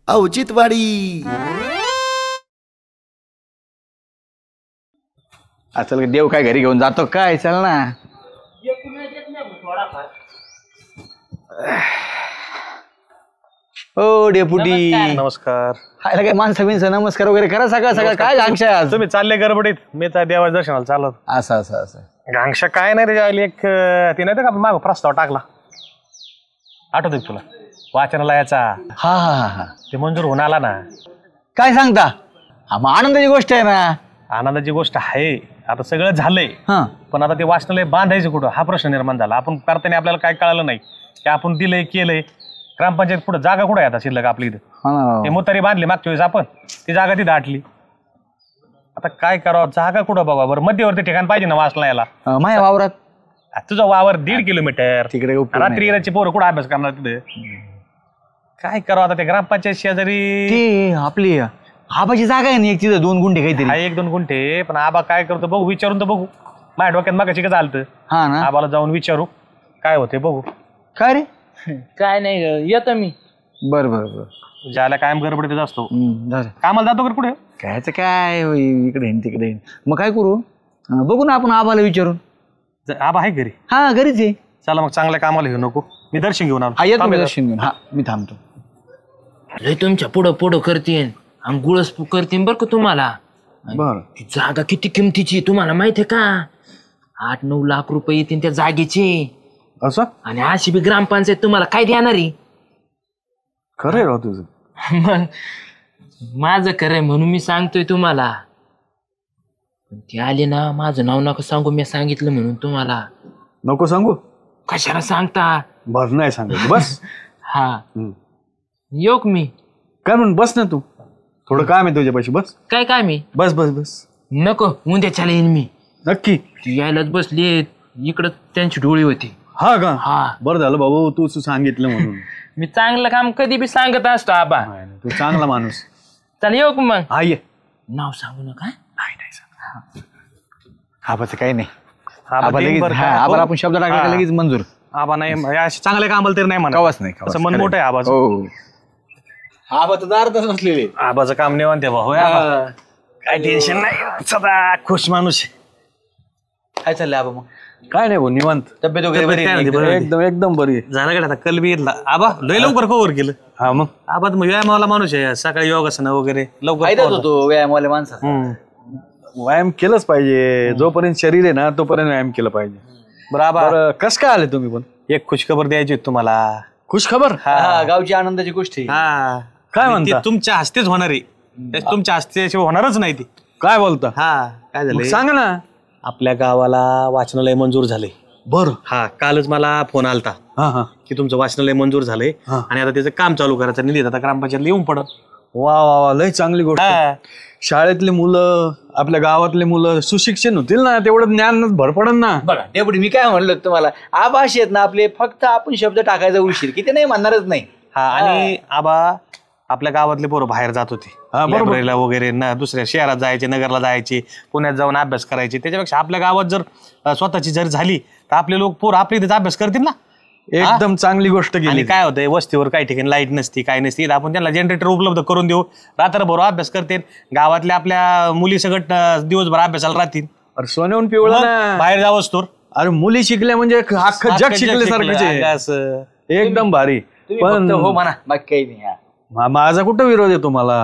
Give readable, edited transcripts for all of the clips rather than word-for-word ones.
औचित्यवाडी. चल देव काय घरी घेऊन जातो काय, चल ना. ओ डेपुटी नमस्कार. हाय काय माणसं बिनसं नमस्कार वगैरे करा सकाळ सकाळ. काय गांगशा आज तुम्ही चालले गडबडीत, मी तर देवाच्या दर्शनाला चालत. असं असं असं गांगशा काय नाही रे, एक ते नाही का माग प्रस्ताव टाकला, आठवतोय तुला वाचनालयाचा? हा हा हा हा ते मंजूर होऊन आला ना. काय सांगता? हा मग आनंदाची गोष्ट आहे ना. आनंदाची गोष्ट आहे. आता सगळं झालंय, हा पण आता ते वाचनालय बांधायचं कुठं हा प्रश्न निर्माण झाला. आपण करताना आपल्याला काय कळालं नाही की आपण दिलंय केलंय. ग्रामपंचायत पुढे जागा कुठे आहे आता शिल्लक आपली इथं? ते मोतारी बांधली मागच्या वेळेस आपण, ती जागा तिथं आटली. आता काय करावं, जागा कुठं बाबा? बरं मध्यवर्ती ठिकाण पाहिजे ना वाचनालयाला. माझ्या वावरात तुझा वावर 1.5 किलोमीटर तिकडे रात्री रात्री पोरं कुठं अभ्यास करणार तिथे? काय करावं आता? ते ग्रामपंचायत शेजारी ती आपली आबाची जागा आहे ना एक, तिथं 2 गुंठे काहीतरी. 1-2 गुंठे. पण आबा काय करतो बघू, विचारून तर बघू. माझ्या डोक्यात मागाशी का चालतं, हा ना. आबाला जाऊन विचारू काय होते बघू. काय रे? काय नाही, येतो मी. बर बर बर. ज्याला कायम गडबडीत असतो, झालं. कामाला जातो का पुढे? कायचं काय इकडे येईन तिकडे येईन. मग काय करू, बघू ना आपण आबाला विचारून. आबा आहे घरी? हा घरीच आहे. चला मग चांगल्या कामाला घेऊ नको, मी दर्शन घेऊन आलो. हा येतो मी दर्शन घेऊन. हा मी थांबतो. लय तुमच्या पुढं पुढं करतीन आणि गुळस करतीन बरं का तुम्हाला. बर. ती जागा किती किमतीची तुम्हाला माहितीये का? 8-9 लाख रुपये येतील त्या जागेचे. असं? आणि अशी बी ग्रामपंचायत तुम्हाला काय देणारी? खरंय राव तुझं. मग माझं खरंय म्हणून मी सांगतोय तुम्हाला. पण ते आले ना, माझं नाव नका सांगू, मी सांगितलं म्हणून तुम्हाला. नको सांगू? कशाला सांगता? बर नाही सांगायचं बस. हा येऊ का मी? काय म्हणून बस ना तू, थोडं काम आहे तुझ्यापाशी. बस काय काय मी बस बस बस. नको, उद्याच्याला येईन मी. नक्की? ती यायलाच बसली इकडं, त्यांची डोळी होती. हा का? हा. बरं झालं बाबू तू सांगितलं म्हणून. मी चांगलं काम कधी बी सांगत असतो आबा. तू चांगला माणूस. चल येऊ का मग? हा ये. नाव सांगू नका. नाही सांग. आबाचं काही नाही. आबा आबा देईन लगेच, बरं हा, का? आबाला आपण शब्द टाकला की लगेच मंजूर. आबा नाही अशी चांगल्या कामाला तरी नाही म्हणा. कवाच नाही. असं मन मोठं आहे आबाचं. हो. आबा तर दारातच नसलेले. आबाचं काम निवांत आहे भाऊ. आबा काय टेन्शन नाही, सदा खुश माणूस आहे. काय चाललंय आबा? मग काय नाही भाऊ, निवांत. तब्येत वगैरे बरी आहे? एकदम एकदम बरी. झालं का आता कल बी येतला आबा? लय लवकर कव्हर केलं. हा मग आबा तर व्यायामाला माणूस आहे, सकाळी योगासनं वगैरे लवकर फायदाच होतो व्यायामवाल्या माणसाचा. व्यायाम केलंच पाहिजे. जोपर्यंत शरीर आहे ना तोपर्यंत व्यायाम केलं पाहिजे. बरं आबा, कस काय आले तुम्ही? पण एक खुशखबर द्यायची होती तुम्हाला. खुश खबर? हा. गावची आनंदाची गोष्ट आहे. हा काय आणि म्हणता? ती तुमच्या हस्तेच होणार आहे. तुमच्या हस्त्याशिवाय होणारच नाही ती. काय बोलता? हा काय मग झालं, सांगा ना. आपल्या गावाला वाचनालय मंजूर झाले. बर. हा कालच मला फोन आलता हा हा. की तुमचं वाचनालय मंजूर झालंय हा. आणि आता त्याचं काम चालू करायचं, निधी आता ग्रामपंचायतला येऊन पडत. वा वा वा, लय चांगली गोष्ट. शाळेतले मुलं, आपल्या गावातले मुलं सुशिक्षित होतील ना, तेवढं ज्ञान भर पडन ना. बघा डेपुटी, मी काय म्हणलो तुम्हाला, आभाष आहेत ना आपले, फक्त आपण शब्द टाकायचा उशीर, की ते नाही म्हणणारच नाही. हा आणि आबा आपल्या गावातले पोरं बाहेर जात होते लायब्ररीला वगैरे ना, दुसऱ्या शहरात जायचे, नगरला जायचे, पुण्यात जाऊन अभ्यास करायचे. त्याच्यापेक्षा आपल्या गावात जर स्वतःची जर झाली तर आपले लोक पोरं आपल्या इथेच अभ्यास करतील ना. एकदम चांगली गोष्ट आणि केली. काय होतंय, वस्तीवर काही ठिकाणी लाईट नसती, काय नसती, आपण त्यांना जनरेटर उपलब्ध करून देऊ, रात्रभर अभ्यास करतील. गावातल्या आपल्या मुली सगळं दिवसभर अभ्यासाला राहतील. अरे सोन्याहून पिवळा ना. बाहेर जावंच तर. अरे मुली शिकल्या म्हणजे अख्खं जग शिकल्यासारखंच असं एकदम भारी. पण हो म्हणा, बाकी काही नाही. माझा कुठं विरोध आहे तुम्हाला?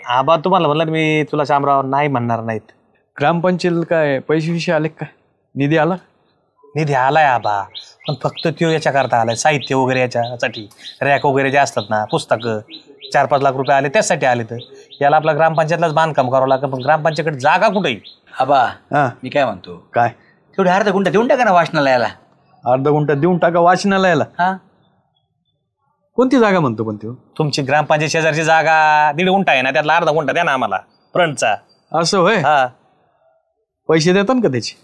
आबा तुम्हाला म्हणलं मी तुला शामराव नाही म्हणणार नाहीत. ग्रामपंचायत काय पैसे विषय आले काय? निधी आला? निधी आलाय आबा, पण फक्त तो याच्याकरता आलाय, साहित्य वगैरे याच्यासाठी, रॅक वगैरे जे असतात ना, पुस्तकं 4-5 लाख रुपये आले, त्यासाठी आले. तर याला आपला ग्रामपंचायतलाच बांधकाम करावं लागतं, पण ग्रामपंचायतकडे जागा कुठे? आबा हा. मी काय म्हणतो, काय तेवढे अर्धा गुंठा देऊन टाका ना वाचनालयाला. अर्धा गुंठा देऊन टाका वाचनालयाला? हा, कोणती जागा म्हणतो पण तो? तुमची ग्रामपंचायत शेजारची जागा 1.5 गुंठा आहे ना, त्यातला अर्धा गुंठा द्या ना आम्हाला फ्रंटचा. असं होय? हा. पैसे देतात का त्याचे?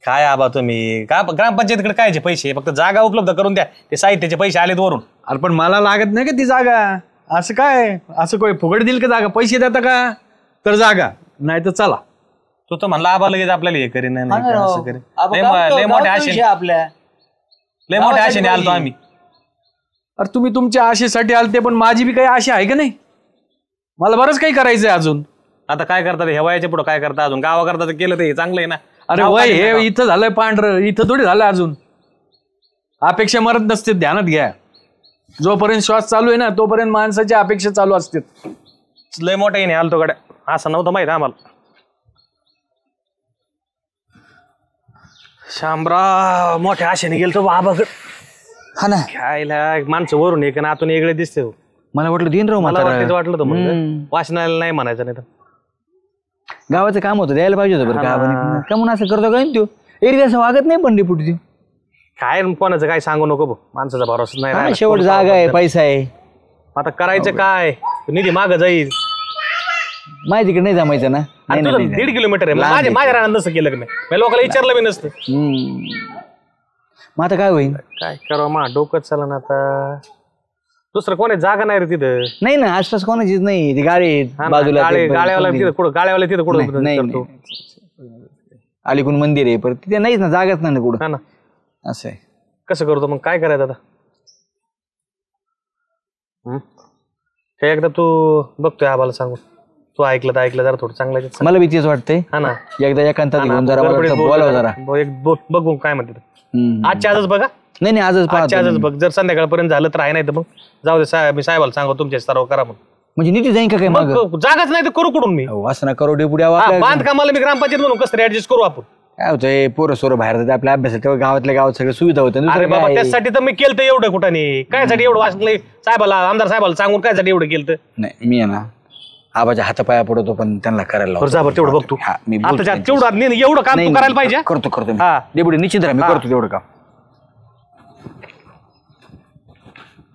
काय आबा तुम्ही ग्रामपंचायतीकडे कायचे पैसे, फक्त जागा उपलब्ध करून द्या. ते साहित्याचे पैसे आलेत वरून. अरे पण मला लागत नाही का ती जागा? असं काय, असं काय फुकट देईल का जागा? पैसे देता का तर जागा, नाही तर चला. तो तर म्हणला आबा लगेच आपल्याला हे करीन, नाही हा ना राव. असं करीन. आबा, लय गावचं मोठ्या विषय आशेने आपल्या लय मोठ्या आशेने आलतो आम्ही. अरे तुम्ही तुमच्या आशेसाठी आलते, पण माझी बी काही आशा आहे का नाही? मला बरंच काही करायचंय अजून. आता काय करतात ह्या वयाच्या पुढे काय करता अजून? गावा करता तर केलं ते चांगलं आहे ना. अरे नाव वय काढीन हे नका. इथं झालंय पांढरं, इथं थोडी झालं अजून. अपेक्षा मरत नसते, ध्यानात घ्या. जोपर्यंत श्वास चालू आहे ना तोपर्यंत माणसाच्या अपेक्षा चालू असते. लय मोठा येणे आलतो गड्या, असं नव्हतं माहित आम्हाला. शामराव मोठ्या आशेने गेलतो बाबा. हा ना, खायला माणसं वरून एक आणि आतून वेगळे दिसते. मला वाटलं दिनराव मला म्हातारा. वाटलं वाटलं होतं म्हणलं वाचनाला नाही म्हणायचं नाही तर. गावाचं काम होतं, द्यायला पाहिजे होतं बरं का. का म्हणून असं करतो काय तो? एरवी असं वागत नाही पण डेपुटी. काय कोणाचं काय सांगू नको भाऊ, माणसाचा भरोसा नाही हा, राहिला. शेवट जागा आहे, पैसा आहे. आता करायचं काय? निधी मागं जाईल. माहितीकडे नाही जमायचं ना. आणि नाही, तुझं नाही, 1.5 किलोमीटर आहे. लांब माझ्या आहे. माझ्या रानात नसतं केलं की मी लोकांना विचारलं बी नसतं. मग आता काय होईल? काय करावं मा डोकंच चालं ना आता. दुसरं कोणी जागा नाही रे तिथं. नाही ना, आसपास कोणाचीच नाही. ती गाडी आहेत हा ना, बाजूला ते गाळ्यावाला तिथं कुठं, गाळ्यावाला तिथं कुठं नाही, करतो. अलीकडून मंदिर आहे, पण तिथे नाहीच ना, जागाच नाही ना कुठं. हा ना, असं आहे. कसं करतो मग? काय करायचं आता? हे एकदा तू बघतोय आबाला सांगून. तू ऐकलं तर ऐकलं, जरा थोडं चांगलं आहे. मला बी तेच वाटतंय. हा ना, एकदा एकांतात घेऊन जरा गडबडीत बोलावं जरा. बघू काय म्हणते ते. हम्म. आजच्या आजच बघा. नाही नाही, आजच आजच्या आजच पाहतो. बघ. जर संध्याकाळपर्यंत झालं तर आहे, नाही तर मग जाऊ दे. साहेब मी साहेबाला सांगू तुमच्या सर्व करा म्हणून. म्हणजे नीती जाईन का काय मग? मग जागाच नाही तर करू कुठून मी? असं ना करो डेपुटी. हा, बांधकामाला मी ग्रामपंचायत म्हणून कसं तरी ऍडजस्ट करू आपण. काय होतंय, पोरं सोरं बाहेर जाते आपल्या अभ्यासात, तेव्हा गावातल्या गावात सगळं सुविधा होत्या. अरे दुसरं बाबा काय? त्यासाठी तर मी केलं एवढं कुठं नाही. कायसाठी एवढं वाचलंय साहेबाला, आमदार साहेबाला सांगून कायसाठी एवढं केलं? नाही, मी आहे ना आबाच्या हातापाया पडतो, पण त्यांना करायला लावतो. जा बरं, तेवढं बघ तू. हा, मी बोलतो आता त्यांच्याशी. तेवढं एवढं काम नाही, तू करायला पाहिजे. करतो मी. हा. डेपुटी निश्चित राहा, मी करतो तेवढं काम.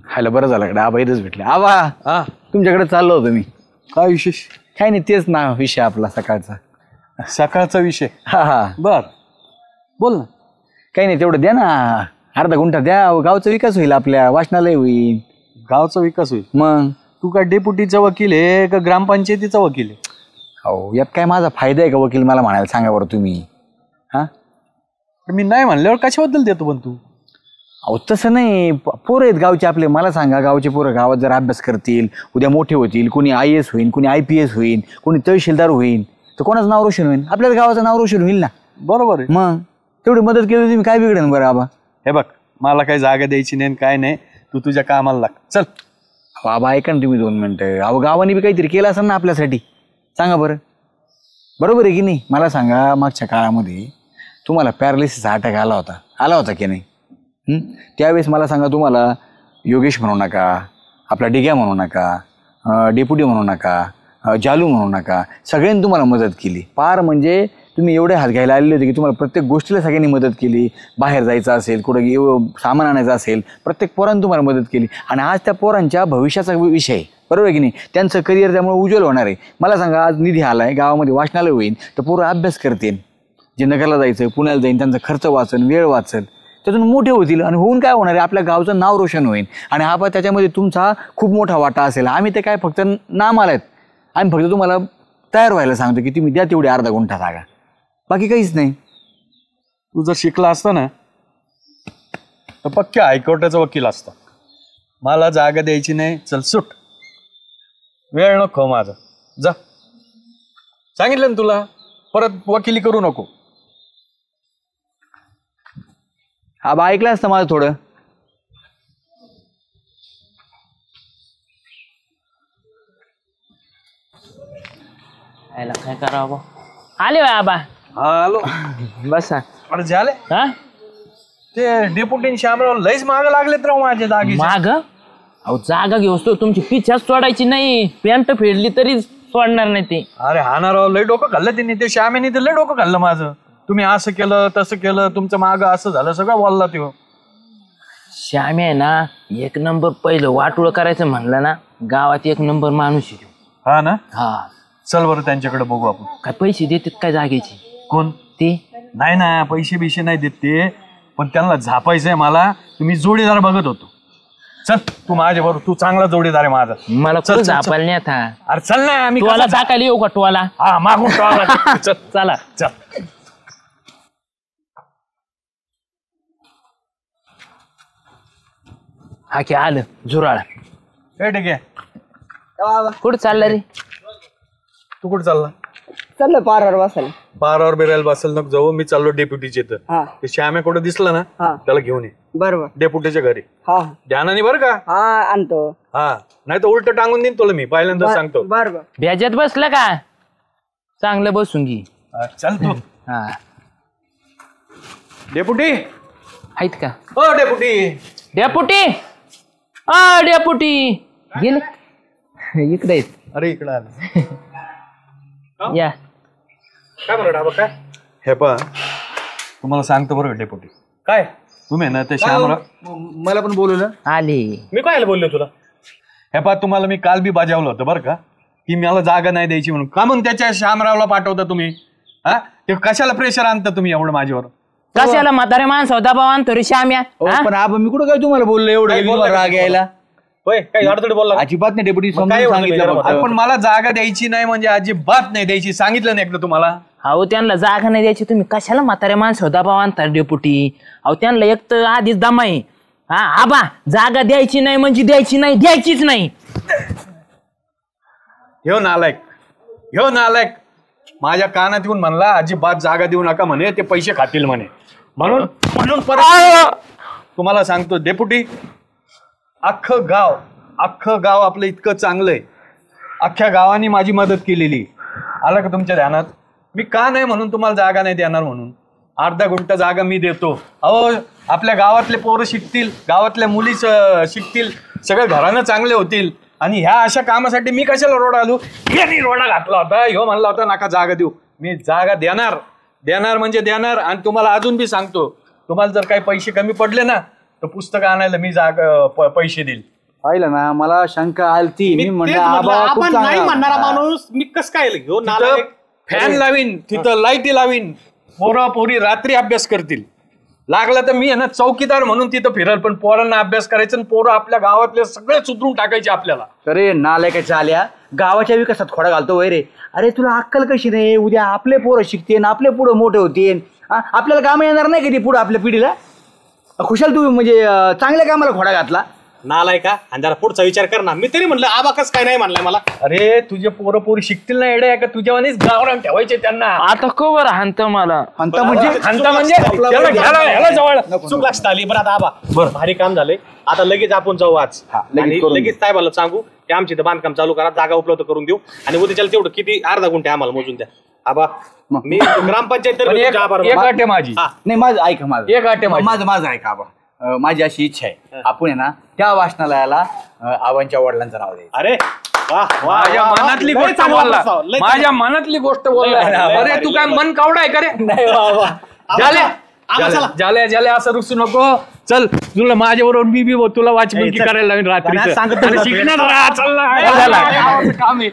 हायला बरं झालं कडे आबा इथंच भेटले. आबा, हा, तुमच्याकडे चाललो होतो मी. काय विशेष? काय नाही, तेच ना विषय आपला सकाळचा. सकाळचा विषय. हा हा, बर, बोल ना. काही नाही, तेवढं द्या ना, अर्धा गुंठा द्या. गावचा विकास होईल, आपल्या वाचनालय होईल. गावचा विकास होईल. मग तू काय डेप्युटीचा वकील आहे का ग्रामपंचायतीचा वकील आहे? हो, यात काय माझा फायदा आहे का वकील, मला म्हणायला सांगा बरं तुम्ही. हा, पण मी नाही म्हणल्यावर कशाबद्दल देतो पण तू? अहो तसं नाही, पोरं आहेत गावचे आपले. मला सांगा, गावचे पोरं गावात जर अभ्यास करतील, उद्या मोठे होतील, कोणी IAS होईल, कोणी IPS होईल, कोणी तहसीलदार होईल, तर कोणाचं नाव रोशन होईल? आपल्याच गावाचं नाव रोशन होईल ना. बरोबर आहे. मग तेवढी मदत केली तुम्ही, काय बिघडेल बरं आबा? हे बघ, मला काही जागा द्यायची नाही काय नाही. तू तुझ्या कामाला लाग. चल. बाबा ऐका ना तुम्ही 2 मिनिटं. अहो गावाने बी काहीतरी केलं असेल ना आपल्यासाठी, सांगा बरं. बरोबर आहे की नाही? मला सांगा, मागच्या काळामध्ये तुम्हाला पॅरालिसिसचा अटॅक आला होता की नाही? त्यावेळेस मला सांगा, तुम्हाला योगेश म्हणू नका, आपला डिग्या म्हणू नका, डेप्युटी म्हणू नका, जालू म्हणू नका, सगळ्यांनी तुम्हाला मदत केली. पार म्हणजे तुम्ही एवढे हात घ्यायला आलेले होते की तुम्हाला प्रत्येक गोष्टीला सगळ्यांनी मदत केली. बाहेर जायचं असेल, कुठं सामान आणायचं असेल, प्रत्येक पोरांनी तुम्हाला मदत केली. आणि आज त्या पोरांच्या भविष्याचा विषय आहे, बरोबर आहे की नाही? त्यांचं करिअर त्यामुळे उज्ज्वल होणार आहे. मला सांगा, आज निधी आला आहे, गावामध्ये वाचनालय होईल, तर पोरं अभ्यास करतील. जे नगरला जायचं, पुण्याला जाईन, त्यांचा खर्च वाचेल, वेळ वाचेल, त्यातून मोठे होतील. आणि होऊन काय होणार आहे, आपल्या गावचं नाव रोशन होईल. आणि हा त्याच्यामध्ये तुमचा खूप मोठा वाटा असेल. आम्ही ते काय फक्त नाम आलात, आम्ही फक्त तुम्हाला तयार व्हायला सांगतो की तुम्ही द्या तेवढी अर्धा गुंठा जागा, बाकी काहीच नाही. तू जर शिकला असता ना तर पक्के हायकोर्टाचा वकील असता. मला जागा द्यायची नाही, चल सुट. वेळ नको माझा, जा. सांगितलं ना तुला, परत वकिली करू नको. आबा ऐकलं असतं माझं थोडं. काय करावं? आले होय आबा, हॅलो, बसा. अरे झाले. हा, ते डेपुटी शामराव लईच माग लागलेत राव माझ्या जागी. माग? अहो जागा घेऊस तो तुमची पिछाच सोडायची नाही. पॅन्ट फेडली तरी सोडणार नाही ते. अरे हा ना राव, लय डोकं खाल्लं त्यांनी. ते श्यामेने ते लय डोकं खाल्लं माझं. तुम्ही असं केलं तसं केलं, तुमचं माग असं झालं, सगळं बोलला तो. श्याम आहे ना, 1 नंबर. पहिलं वाटोळ करायचं म्हणलं ना, गावात 1 नंबर माणूस आहे. हा ना. हा, चल बरं त्यांच्याकडे बघू आपण. काय पैसे देतात काय जागेचे? कोण? ते नाही ना, पैसे बिशे नाही देत ते, पण त्यांना झापायचंय मला. तुम्ही जोडीदार बघत होतो. चल तू माझ्या बरोबर, तू चांगला जोडीदार आहे माझा. मला चल, कुठं चल, झापायला नाही आता. अरे चल ना, मी टोला टाकायला येऊ का? टोला हा मागून टोला. चल चला. चल. हा की आलं झुराळ. हे ठीक आहे. कुठं चाललं रे? तू कुठं चालला? चाललं पारावर बसायला. बारावर बिरायला बसेल नको जाऊ, मी चाललो डेप्युटीचे तर. हा ते श्याम्या कुठं दिसलं ना हा त्याला घेऊन ये बरोबर. डेप्युटीच्या घरी. हा ध्यानाने बरं का? हा आणतो. हा नाही तर उलट टांगून देईन तुला मी पहिल्यांदा सांगतो. बरोबर. भ्याज्यात बसलं का? चांगलं बसून घे. चल तू. हा डेप्युटी. आहेत का ओ डेप्युटी. डेपुटी? डेपुटी गेले इकडे आहेत. अरे इकडे आलं. या काय म्हणा डाबा काय? हे पहा तुम्हाला सांगतो बरं का डेप्युटी. काय तुम्ही ना ते श्यामराव मला पण बोलवलं. आले. मी काय बोललो तुला? हे पहा तुम्हाला मी काल बी बजावलं होतं बरं का की मला जागा नाही द्यायची म्हणून. का मग त्याच्या श्यामरावला पाठवता तुम्ही? हा ते कशाला प्रेशर आणता तुम्ही एवढं माझ्यावर? कशाला म्हातारे माणसावर दबाव आणतो रे श्याम्या? हा? पण आबा मी कुठं काय तुम्हाला बोललो एवढं तुम्हाला राग यायला? होय काही अडचणी बोलला का? अजिबात नाही डेप्युटी मग काय समजून होतं सांगितलं मी फक्त. अरे पण मला जागा द्यायची नाही म्हणजे अजिबात नाही द्यायची, सांगितलं नाही एकदा तुम्हाला. अहो त्यांना जागा नाही द्यायची, तुम्ही कशाला म्हाताऱ्या माणसावर दबाव आणता डेपुटी? अहो त्यांना एक तर आधीच दमा आहे. हा आबा जागा द्यायची नाही म्हणजे द्यायची नाही, द्यायचीच नाही. ह्यो नालायक माझ्या कानात येऊन म्हणला अजिबात जागा देऊ नका म्हणे, ते पैसे खातील म्हणे. म्हणून परत तुम्हाला सांगतो डेप्युटी, अख्खं गाव आपलं इतकं चांगलंय, अख्ख्या गावानी माझी मदत केलेली. आलं का तुमच्या ध्यानात? मी का नाही म्हणून तुम्हाला जागा नाही देणार म्हणून. अर्धा गुंठ जागा मी देतो. अहो आपल्या गावातले पोरं शिकतील, गावातल्या मुली शिकतील, सगळं घरानं चांगले होतील. आणि ह्या अशा कामासाठी मी कशाला रोड आलो? यांनी रोडा घातला होता, ह्यो म्हणला होता नका जागा देऊ. मी जागा देणार म्हणजे देणार. आणि तुम्हाला अजून बी सांगतो, तुम्हाला जर काही पैसे कमी पडले ना तर पुस्तक आणायला मी जागा पैसे देईल. पाहिलं ना मला शंका आलती. मी म्हणलं आपण खूप नाही चांगला म्हणणारा होता. माणूस मी कस काय घेऊन तिथं फॅन लावीन, तिथं लाईटी लावीन, पोरं पोरी रात्री अभ्यास करतील. लागलं तर मी आहे ना चौकीदार म्हणून तिथं फिरल, पण पोरांना अभ्यास करायचं आणि पोरं आपल्या गावातले सगळे सुधरून टाकायचे आपल्याला. अरे नालायकाच्या आल्या गावाच्या विकासात खोडा घालतो वय रे. अरे तुला अक्कल कशी नाही? उद्या आपले पोरं शिकतेन, आपले पुढं मोठे होतील. आपल्याला काम येणार नाही कधी पुढं आपल्या पिढीला? खुशाल तू म्हणजे चांगल्या कामाला खोडा घातला. नालाय का? आणि जरा पुढचा विचार कर ना. मी तरी म्हणलं आबा कस काय नाही म्हणलाय मला. अरे तुझे पोरं पोरी शिकतील ना एड्या का तुझ्यावानीच गावरान ठेवायचे त्यांना. आता कवर हाणत मला. अंत म्हणजे ह्याला जवळ चूक लक्षात आली. बरं आता आबा भारी काम झालंय. आता लगेच आपण जाऊ आज लगेच आणि करून लगेच साहेबाला सांगू की आमची इथं बांधकाम चालू करा, जागा उपलब्ध करून देऊ. आणि उद्याच्याला तेवढं किती अर्धा गुंठे आम्हाला मोजून द्या. आबा मी ग्रामपंचायत पण एक अट आहे माझी. हा. नाही माझं ऐका माझं एक अट आहे माझी. माझं ऐका आबा. माझी अशी इच्छा आहे आपण आहे ना त्या वाचनालयाला आबांच्या वडिलांचं नाव द्यायचं. अरे वाह, वाह, माझ्या वाह, वाह. मनातली लय गोष्ट चांगला बोलला. प्रस्ताव, लय माझ्या मनातली गोष्ट बोलला. लय, लय, अरे लय, तू लय, काय लय. मन कावडा आहे का रे? नाही बाबा. झाल्या असं रुसू नको. चल तुला माझ्याबरोबर मी तुला वाचमनकी करायला लावीन रात्री. सांगत शिकणार काम आहे.